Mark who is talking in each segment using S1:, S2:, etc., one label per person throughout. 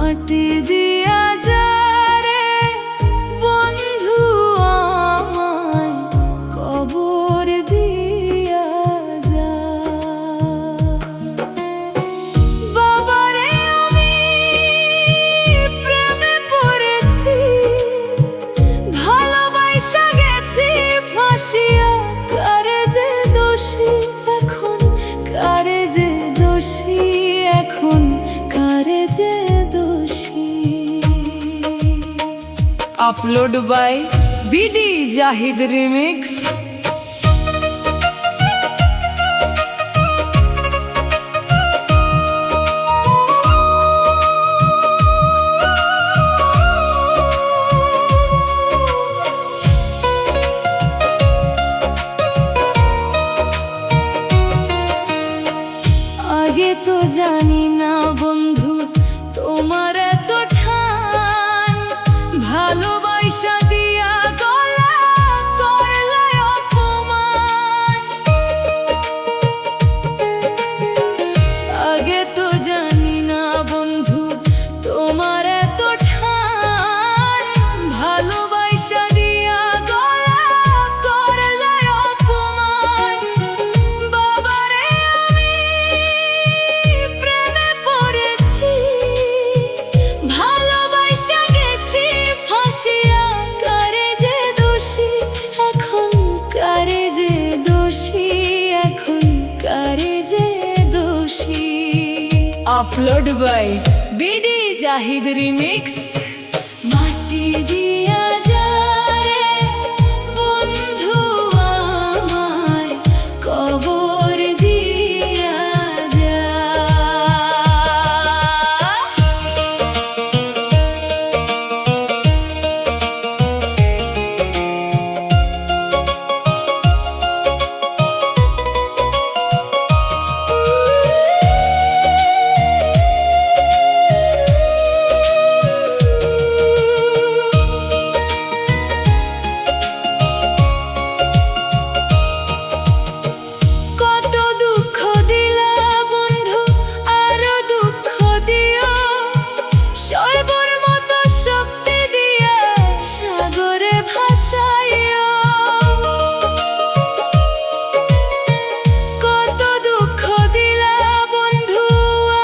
S1: মাটি দিয়া যা রে বন্ধু আমায় কবর দিয়া যা। বাবারে আমি প্রেমে পড়েছি, ভালোবাসা গেছি ফাঁসিয়া, কারে যে দোষী এখন, কারে যে দোষী এখন, কারে যে দোষী। Upload by BD Zahid remix. আগে তো জানি না বন্ধু তোমার এত ঠান, ভালোবাসা দিয়া গলা করলে অপমান। আগে তো জানি না বন্ধু তোমার এত ঠান, ভালোবাসা দিয়া গলা করলে অপমান। বাবারে আমি প্রেমে পড়েছি, ভালোবাসা গেছি ফাঁসিয়া, কারে যে দোষী এখন, কারে যে দোষী এখন, কারে যে দোষী। Upload by BD Zahid remix. মাটি দিয়া যা রে বন্ধু আমায় কবর দিয়া যা। কত দুঃখ দিলা বন্ধু, আরো দুঃখ দিও, শৈবর মতো শক্তি দিয়া সাগরে ভাসাইও। কত দুঃখ দিলা বন্ধু,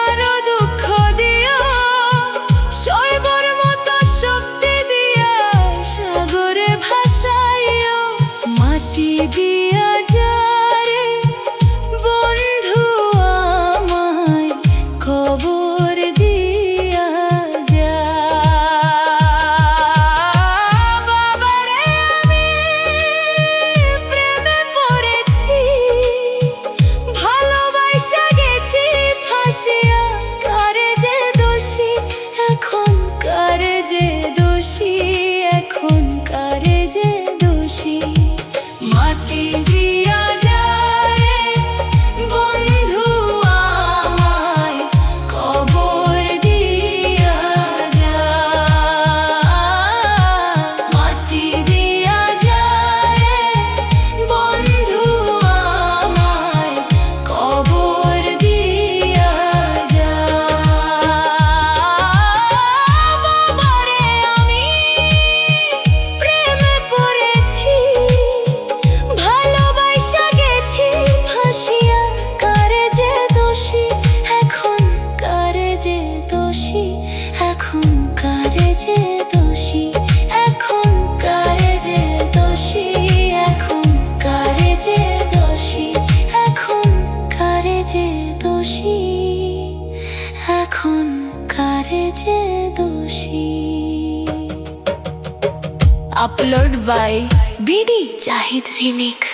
S1: আরো দুঃখ দিও, শৈবর মতো শক্তি দিয়া সাগরে ভাসাইও। মাটি দিয়া যা রে বন্ধু আমায় কবর দিয়া যা। বাবারে আমি প্রেমে পড়েছি, ভালোবাসা গেছি ফাঁসিয়া, কারে যে দোষী এখন, কারে যে দোষী এখন, কারে যে দোষী। মাটি দিয়া যা রে বন্ধু আমায় কবর দিয়া যা। মাটি দিয়া যা রে বন্ধু আমায় কবর দিয়া যা। বাবারে আমি প্রেমে পড়েছি, ভালোবাসা গেছি ফাঁসিয়া, কারে যে দোষী এখন, কারে যে দোষী এখন, কারে যে দোষী এখন, কারে যে দোষী এখন, কারে যে দোষী এখন, কারে যে দোষী এখন, কারে যে দোষী। Upload by BD Zahid remix.